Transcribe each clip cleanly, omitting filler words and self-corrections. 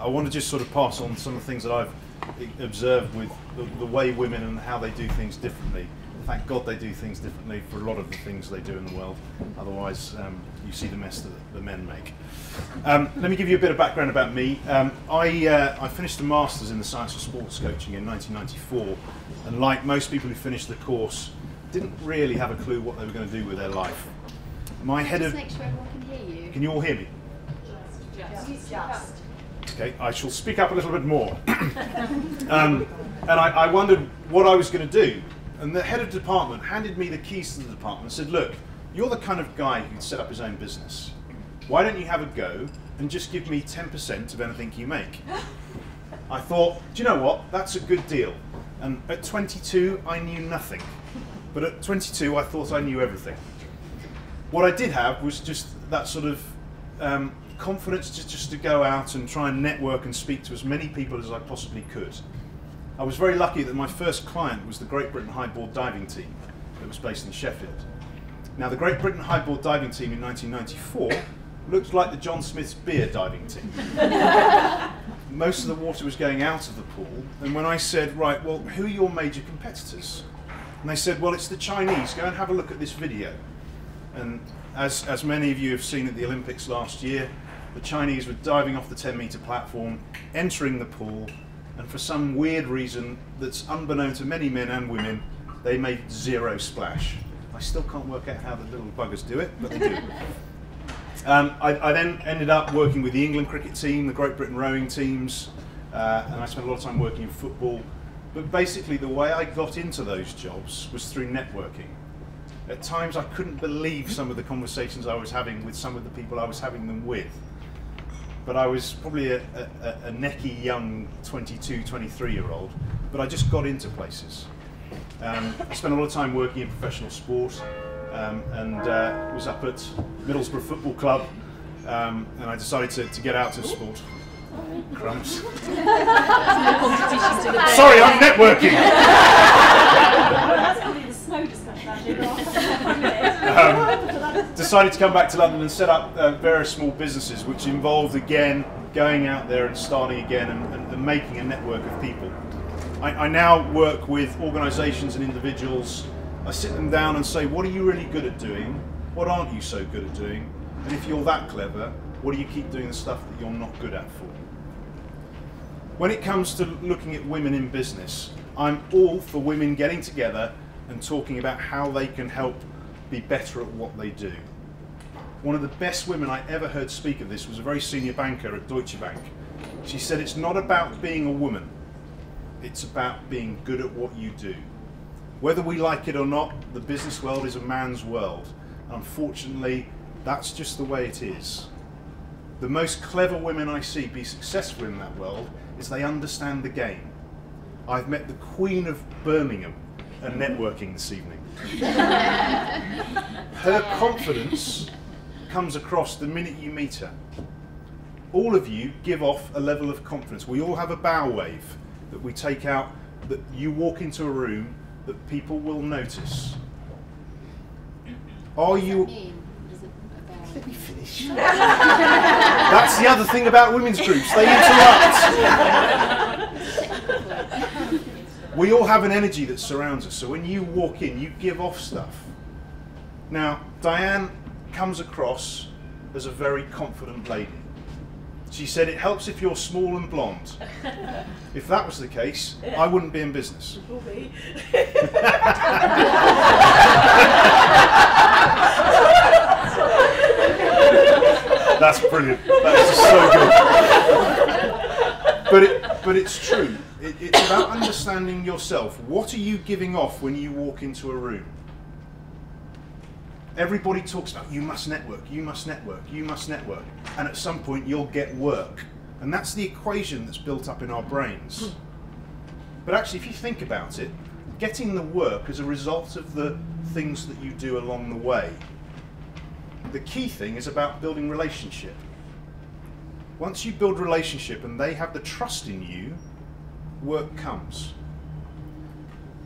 I want to just sort of pass on some of the things that I've observed with the way women and how they do things differently. Thank God they do things differently for a lot of the things they do in the world. Otherwise, you see the mess that the men make. Let me give you a bit of background about me. I finished a Masters in the Science of Sports Coaching in 1994, and like most people who finished the course, didn't really have a clue what they were going to do with their life. My head of... Just make sure everyone can hear you. Can you all hear me? Just. Okay, I shall speak up a little bit more. And I wondered what I was going to do. And the head of department handed me the keys to the department and said, look, you're the kind of guy who'd set up his own business. Why don't you have a go and just give me 10% of anything you make? I thought, do you know what? That's a good deal. And at 22, I knew nothing. But at 22, I thought I knew everything. What I did have was just that sort of confidence just to go out and try and network and speak to as many people as I possibly could. I was very lucky that my first client was the Great Britain Highboard diving team that was based in Sheffield. Now, the Great Britain Highboard diving team in 1994 looked like the John Smith's beer diving team. Most of the water was going out of the pool, and when I said, right, well, who are your major competitors? And they said, well, it's the Chinese, go and have a look at this video. And as many of you have seen at the Olympics last year, the Chinese were diving off the 10-metre platform, entering the pool, and for some weird reason that's unbeknown to many men and women, they made zero splash. I still can't work out how the little buggers do it, but they do. I then ended up working with the England cricket team, the Great Britain rowing teams, and I spent a lot of time working in football. But basically the way I got into those jobs was through networking. At times I couldn't believe some of the conversations I was having with some of the people I was having them with. But I was probably a necky young 22, 23-year-old, but I just got into places. I spent a lot of time working in professional sport, and was up at Middlesbrough Football Club, and I decided to get out of sport. Crumbs. Sorry, I'm networking! That's probably the snow discussion. Decided to come back to London and set up various small businesses, which involved, again, going out there and starting again and making a network of people. I now work with organisations and individuals. I sit them down and say, what are you really good at doing? What aren't you so good at doing? And if you're that clever, what do you keep doing the stuff that you're not good at for? When it comes to looking at women in business, I'm all for women getting together and talking about how they can help be better at what they do. One of the best women I ever heard speak of this was a very senior banker at Deutsche Bank. She said, it's not about being a woman, it's about being good at what you do. Whether we like it or not, the business world is a man's world. Unfortunately, that's just the way it is. The most clever women I see be successful in that world is they understand the game. I've met the Queen of Birmingham at networking this evening. Her confidence comes across the minute you meet her. All of you give off a level of confidence. We all have a bow wave that we take out, that you walk into a room that people will notice. Are you... Let me finish. That's the other thing about women's groups, they interrupt. We all have an energy that surrounds us, so when you walk in, you give off stuff. Now, Diane comes across as a very confident lady. She said it helps if you're small and blonde. If that was the case, I wouldn't be in business. That's brilliant. That's just so good. But it's true. It's about understanding yourself. What are you giving off when you walk into a room? Everybody talks about you must network, you must network, you must network. And at some point you'll get work. And that's the equation that's built up in our brains. But actually, if you think about it, getting the work is a result of the things that you do along the way. The key thing is about building relationship. Once you build relationship and they have the trust in you, work comes.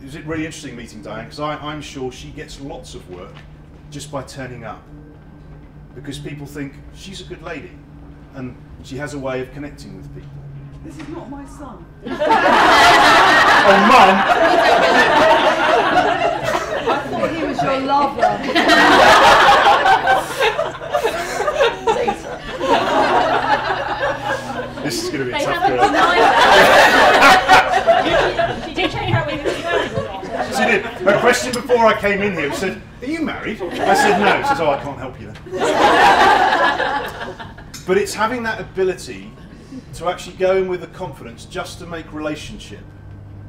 It was really interesting meeting Diane, because I'm sure she gets lots of work just by turning up. Because people think she's a good lady and she has a way of connecting with people. This is not my son. Oh, Mum! I thought he was your lover. This is going to be a They tough haven't girl. denied that. Did you check out whether you were married or not? She did. Her question before I came in here said, "Are you married?" I said no. She says, "Oh, I can't help you then." But it's having that ability to actually go in with the confidence just to make relationship.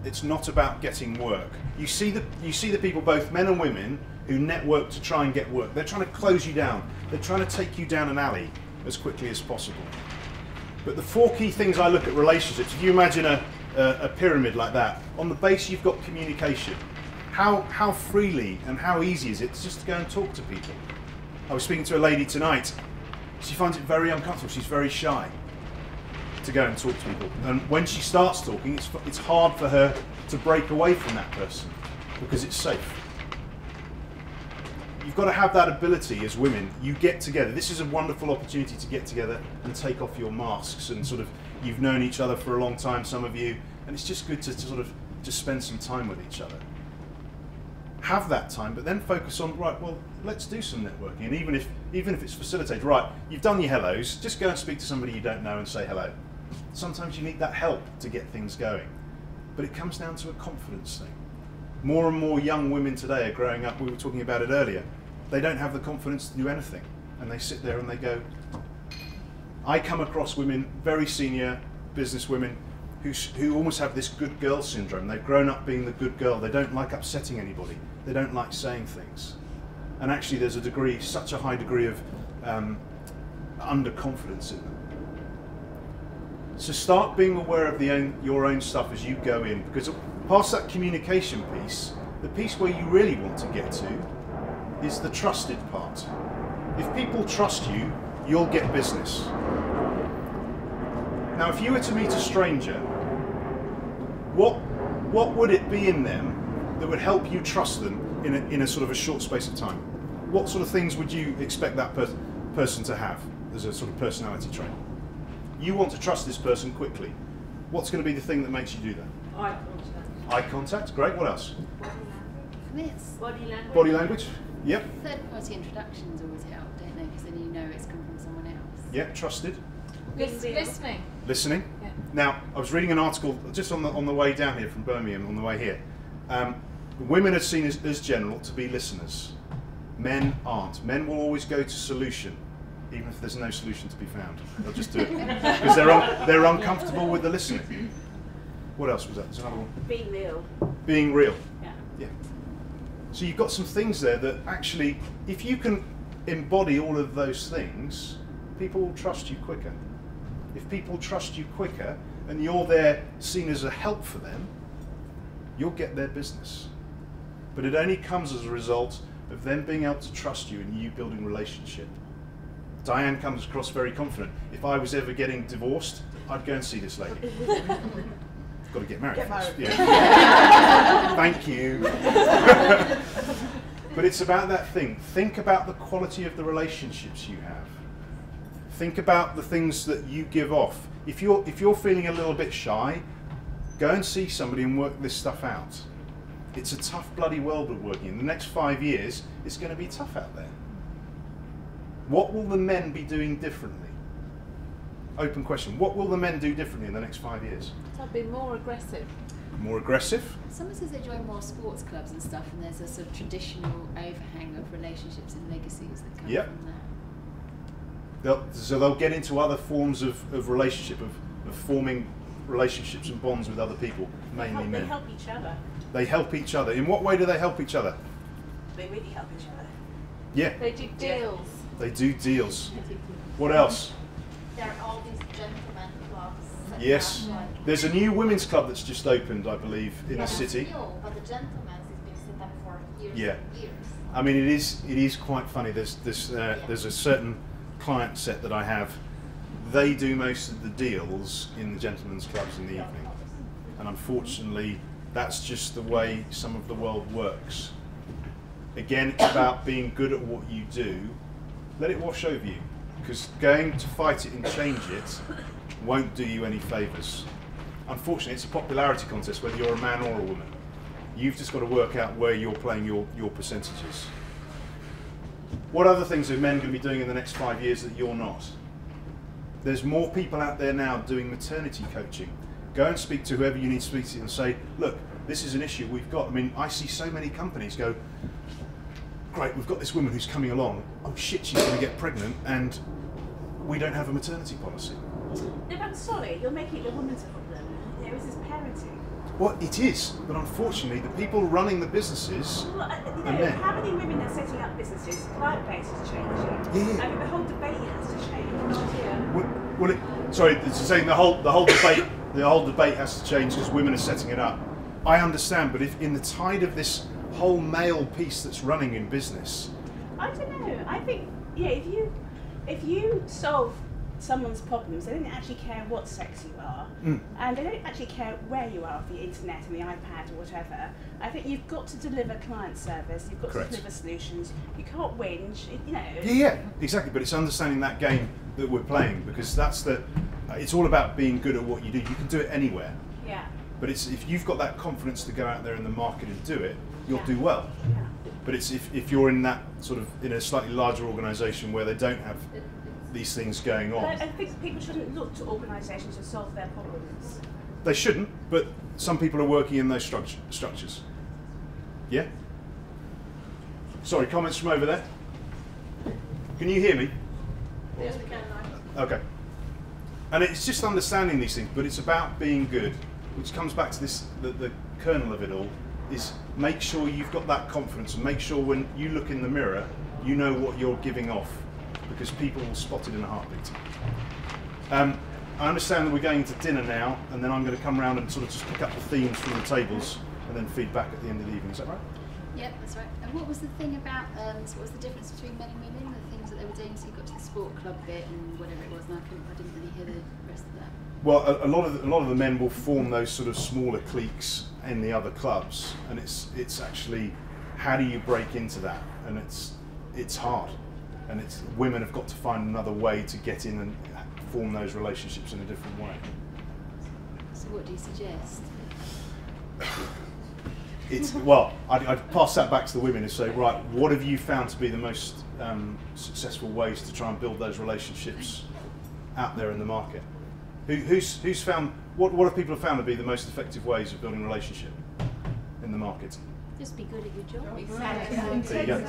It's not about getting work. You see the people, both men and women, who network to try and get work. They're trying to close you down. They're trying to take you down an alley as quickly as possible. But the 4 key things I look at relationships, if you imagine a pyramid like that, on the base you've got communication. How freely and how easy is it just to go and talk to people? I was speaking to a lady tonight. She finds it very uncomfortable. She's very shy to go and talk to people. And when she starts talking, it's hard for her to break away from that person because it's safe. You've got to have that ability as women. You get together. This is a wonderful opportunity to get together and take off your masks and sort of, you've known each other for a long time, some of you, and it's just good to sort of just spend some time with each other. Have that time, but then focus on, right, well, let's do some networking. And even if it's facilitated, right, you've done your hellos, just go and speak to somebody you don't know and say hello. Sometimes you need that help to get things going. But it comes down to a confidence thing. More and more young women today are growing up, we were talking about it earlier, they don't have the confidence to do anything. And they sit there and they go, I come across women, very senior business women, who almost have this good girl syndrome. They've grown up being the good girl. They don't like upsetting anybody. They don't like saying things. And actually there's such a high degree of underconfidence in them. So start being aware of your own stuff as you go in, because past that communication piece, the piece where you really want to get to is the trusted part. If people trust you, you'll get business. Now, if you were to meet a stranger, what would it be in them that would help you trust them in a sort of a short space of time? What sort of things would you expect that person to have as a sort of personality trait? You want to trust this person quickly. What's going to be the thing that makes you do that? Eye contact. Eye contact, great. What else? For me, it's Body language. Body language? Yep. third-party introductions always help, don't they? Because then you know it's come from someone else. Yep, trusted. Listening. Listening. Yeah. Now, I was reading an article just on the way down here from Birmingham, on the way here. Women are seen as general to be listeners. Men aren't. Men will always go to solution, even if there's no solution to be found. They'll just do it because they're uncomfortable with the listening. What else was that? There's another one. Being real. Being real. Yeah. Yeah. So you've got some things there that actually, if you can embody all of those things, people will trust you quicker. If people trust you quicker and you're there seen as a help for them, you'll get their business. But it only comes as a result of them being able to trust you and you building relationship. Diane comes across very confident. If I was ever getting divorced, I'd go and see this lady. Got to get married first. Yeah. Thank you. But it's about that thing. Think about the quality of the relationships you have. Think about the things that you give off. If you're feeling a little bit shy, go and see somebody and work this stuff out. It's a tough bloody world we're working in. The next 5 years, it's going to be tough out there. What will the men be doing differently? Open question. What will the men do differently in the next 5 years? So be more aggressive. More aggressive? Someone says they join more sports clubs and stuff, and there's a sort of traditional overhang of relationships and legacies that come from that. So they'll get into other forms of relationship, of forming relationships and bonds with other people, mainly men. They help each other. They help each other. In what way do they help each other? They really help each other. Yeah. They do deals. They do deals. What else? There are all these gentlemen clubs. Yes. There's a new women's club that's just opened, I believe, in the city. It's new, but the gentlemen's has been set up for years Yeah. and years. I mean, it is quite funny. There's a certain client set that I have. They do most of the deals in the gentlemen's clubs in the evening, and unfortunately, that's just the way some of the world works. Again, it's about being good at what you do. Let it wash over you. because going to fight it and change it won't do you any favours. Unfortunately, it's a popularity contest, whether you're a man or a woman. You've just got to work out where you're playing your percentages. What other things are men going to be doing in the next 5 years that you're not? There's more people out there now doing maternity coaching. Go and speak to whoever you need to speak to and say, look, this is an issue we've got. I mean, I see so many companies go, great, we've got this woman who's coming along. Oh shit, she's going to get pregnant and we don't have a maternity policy. No, but sorry, you're making it the woman's problem. There is this parenting. Well, it is, but unfortunately, the people running the businesses Well, are men. how many women are setting up businesses? Client base is changing. Yeah. I mean, the whole debate has to change. Sorry, it's saying the whole debate has to change because women are setting it up. I understand, but if in the tide of this whole male piece that's running in business, I don't know. I think if you solve someone's problems, they don't actually care what sex you are, and they don't actually care where you are, the internet and the iPad or whatever. I think you've got to deliver client service. You've got Correct. to deliver solutions. You can't whinge. You know. yeah, exactly. But it's understanding that game that we're playing, because that's it's all about being good at what you do. You can do it anywhere, Yeah. but it's if you've got that confidence to go out there in the market and do it, you'll Yeah. do well. Yeah. But it's if you're in that sort of in a slightly larger organisation where they don't have these things going on. But I think people shouldn't look to organisations to solve their problems. They shouldn't, but some people are working in those structures. Yeah? Sorry, comments from over there? Can you hear me? Yes, we can. Okay. And it's just understanding these things, but it's about being good, which comes back to this, the kernel of it all, is make sure you've got that confidence and make sure when you look in the mirror, you know what you're giving off, because people will spot it in a heartbeat. I understand that we're going to dinner now, and then I'm going to come around and sort of just pick up the themes from the tables and then feed back at the end of the evening. Is that right? Yep, that's right. And what was the thing about, so what was the difference between men and women, the things that they were doing? So you got to the sport club bit and whatever it was, and I didn't really hear the rest of that. Well, a lot of the men will form those sort of smaller cliques in the other clubs, and it's actually how do you break into that, and it's hard, and women have got to find another way to get in and form those relationships in a different way. So what do you suggest? I'd pass that back to the women and say, right, what have you found to be the most successful ways to try and build those relationships out there in the market? Who's found, what have people found to be the most effective ways of building a relationship in the market? Just be good at your job. There you go.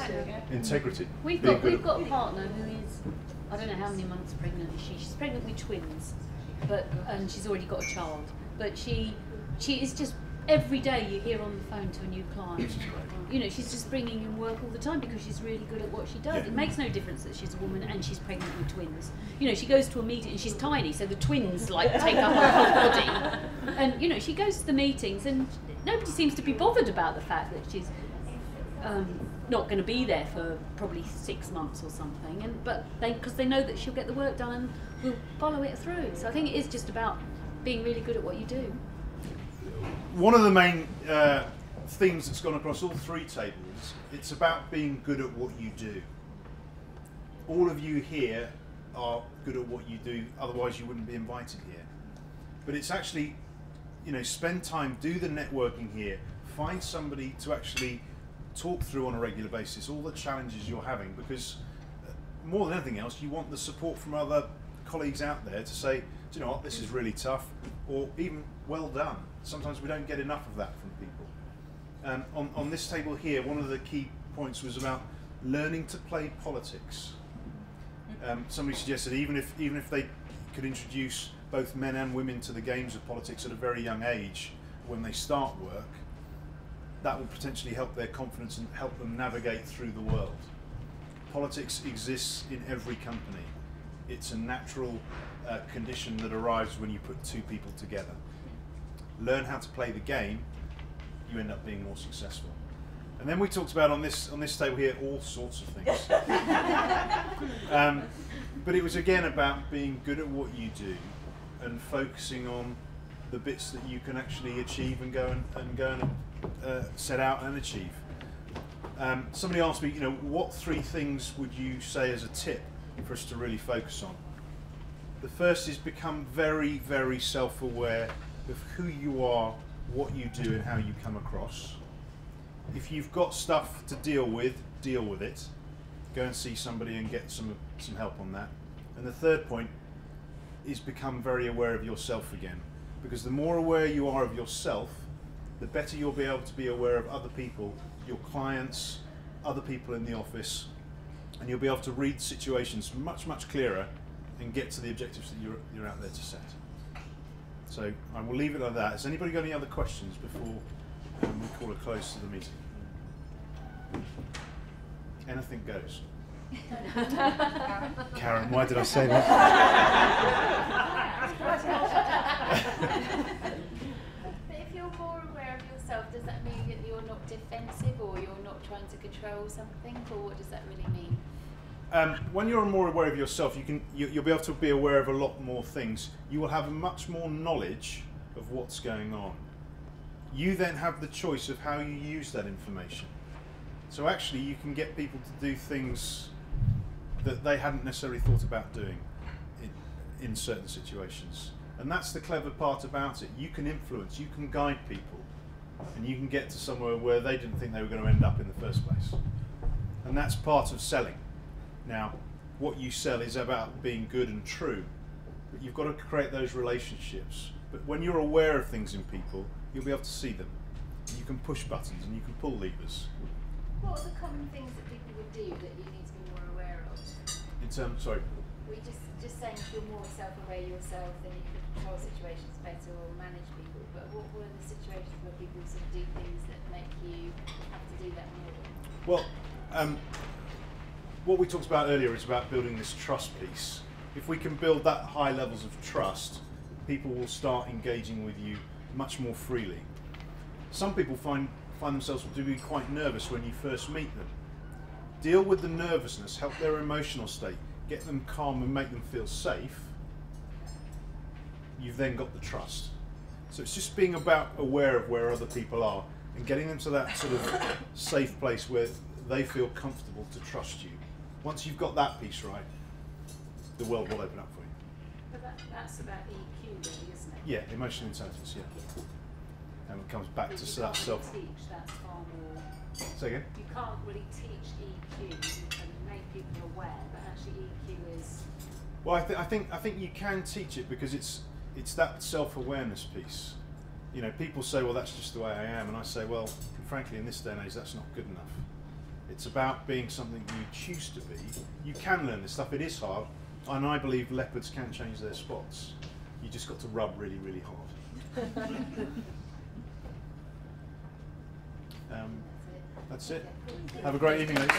Integrity. We've got a partner who is, I don't know how many months pregnant is she. She's pregnant with twins, and she's already got a child. But she is just, every day you hear on the phone to a new client. You know, she's just bringing in work all the time because she's really good at what she does. Yeah. It makes no difference that she's a woman and she's pregnant with twins. You know, she goes to a meeting and she's tiny, so the twins like take up her whole body. And you know, she goes to the meetings and nobody seems to be bothered about the fact that she's not going to be there for probably 6 months or something. But because they know that she'll get the work done and will follow it through. So I think it is just about being really good at what you do. One of the main themes that's gone across all three tables, it's about being good at what you do. All of you here are good at what you do, otherwise you wouldn't be invited here. But it's actually, you know, spend time, do the networking here, find somebody to actually talk through on a regular basis all the challenges you're having, because more than anything else, you want the support from other colleagues out there to say, do you know what, this is really tough, or even well done. Sometimes we don't get enough of that from people. On this table here, one of the key points was about learning to play politics. Somebody suggested even if they could introduce both men and women to the games of politics at a very young age when they start work, that will potentially help their confidence and help them navigate through the world. Politics exists in every company. It's a natural condition that arrives when you put two people together. Learn how to play the game, you end up being more successful. And then we talked about on this table here all sorts of things. But it was again about being good at what you do and focusing on the bits that you can actually achieve and go and set out and achieve. Somebody asked me, you know, what 3 things would you say as a tip for us to really focus on. The first is become very, very self-aware of who you are, what you do and how you come across. If you've got stuff to deal with it. Go and see somebody and get some help on that. And the third point is become very aware of yourself again. Because the more aware you are of yourself, the better you'll be able to be aware of other people, your clients, other people in the office, and you'll be able to read situations much, much clearer and get to the objectives that you're out there to set. So I will leave it like that. Has anybody got any other questions before we call a close to the meeting? Anything goes. Karen, why did I say that? But if you're more aware of yourself, does that mean that you're not defensive or you're not trying to control something, or what does that really mean? When you're more aware of yourself, you'll be able to be aware of a lot more things. You will have much more knowledge of what's going on. You then have the choice of how you use that information. So actually you can get people to do things that they hadn't necessarily thought about doing in certain situations. And that's the clever part about it. You can influence, you can guide people, and you can get to somewhere where they didn't think they were going to end up in the first place. And that's part of selling. Now, what you sell is about being good and true, but you've got to create those relationships. But when you're aware of things in people, you'll be able to see them. You can push buttons and you can pull levers. What are the common things that people would do that you need to be more aware of? In terms, sorry. We just saying if you're more self-aware yourself, then you can control situations better or manage people. But what are the situations where people sort of do things that make you have to do that more? Well, what we talked about earlier is about building this trust piece. If we can build that high levels of trust, people will start engaging with you much more freely. Some people find themselves to be quite nervous when you first meet them. Deal with the nervousness, help their emotional state, get them calm and make them feel safe. You've then got the trust. So it's just being about aware of where other people are and getting them to that sort of safe place where they feel comfortable to trust you. Once you've got that piece right, the world will open up for you. But that's about EQ, really, isn't it? Yeah, emotional intelligence, yeah. And it comes back But to you that can't self. really teach, that's far more. Say again? You can't really teach EQ. You can make people aware, but actually EQ is. Well, I think you can teach it because it's that self-awareness piece. You know, people say, well, that's just the way I am, and I say, well, frankly, in this day and age, that's not good enough. It's about being something you choose to be. You can learn this stuff. It is hard, and I believe leopards can change their spots. You just got to rub really, really hard. That's it. Have a great evening, ladies.